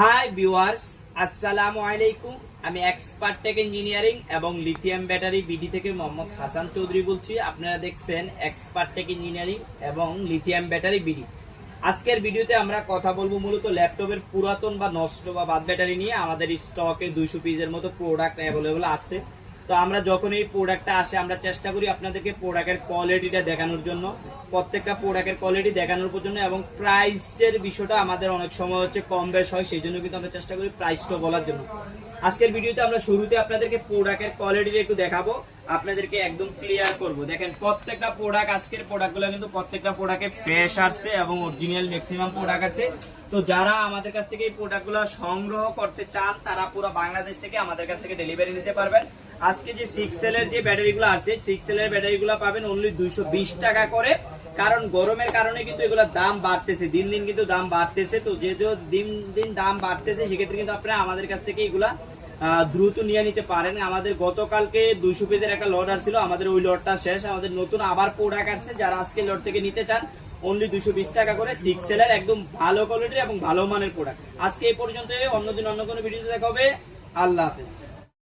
Hi viewers, আসসালামু আলাইকুম। আমি এক্সপার্ট টেক ইঞ্জিনিয়ারিং এবং লিথিয়াম ব্যাটারি বিডি থেকে মোহাম্মদ হাসান চৌধুরী বলছি। আপনারা দেখছেন এক্সপার্ট টেক ইঞ্জিনিয়ারিং এবং লিথিয়াম ব্যাটারি বিডি। আজকের ভিডিওতে আমরা কথা বলবো মূলত ল্যাপটপের পুরাতন বা নষ্ট বা বাদ ব্যাটারি নিয়ে। আমাদের স্টকে 200 পিসের মতো প্রোডাক্ট অ্যাভেলেবল আছে। তো আমরা যখন এই প্রোডাক্টটা আসে আমরা চেষ্টা করি আপনাদেরকে প্রোডাক্টের কোয়ালিটিটা দেখানোর জন্য, প্রত্যেকটা প্রোডাক্টের কোয়ালিটি দেখানোর জন্য, এবং প্রাইসের বিষয়টা আমাদের অনেক সময় হচ্ছে কম বেশ হয়, সেই জন্য কিন্তু আমরা চেষ্টা করি প্রাইসটা বলার জন্য। আজকের ভিডিওতে আমরা শুরুতে আপনাদেরকে প্রোডাক্টের কোয়ালিটিটা একটু দেখাবো, আপনাদেরকে একদম ক্লিয়ার করব। দেখেন প্রত্যেকটা প্রোডাক্ট, আজকের প্রোডাক্টগুলো কিন্তু প্রত্যেকটা প্রোডাক্টে ফ্রেশ আসছে এবং অরিজিনাল ম্যাক্সিমাম প্রোডাক্ট আছে। তো যারা আমাদের কাছ থেকে এই প্রোডাক্টগুলো সংগ্রহ করতে চান তারা পুরো বাংলাদেশ থেকে আমাদের কাছ থেকে ডেলিভারি নিতে পারবেন। আজকে যে 6L এর যে ব্যাটারিগুলো আছে, 6L এর ব্যাটারিগুলো পাবেন অনলি 220 টাকা করে। কারণ গরমের কারণে কিন্তু এগুলোর দাম বাড়তেছে, দিন দিন কিন্তু দাম বাড়তেছে। তো যেহেতু দিন দিন দাম বাড়তেছে সেক্ষেত্রে কিন্তু আপনারা আমাদের কাছ থেকে এগুলা দ্রুত নিয়ে নিতে পারেন। আমাদের গতকালকে 200 পিসের একটা লট আসছিল, আমাদের ওই লটটা শেষ। আমাদের নতুন আবার প্রোডাক্ট আসছে, যারা আজকে লট থেকে নিতে চান অনলি 220 টাকা করে 6L এর একদম ভালো কোয়ালিটির এবং ভালো মানের প্রোডাক্ট। আজকে এই পর্যন্ত, অন্যদিন অন্য কোনো ভিডিওতে দেখা হবে। আল্লাহ হাফেজ।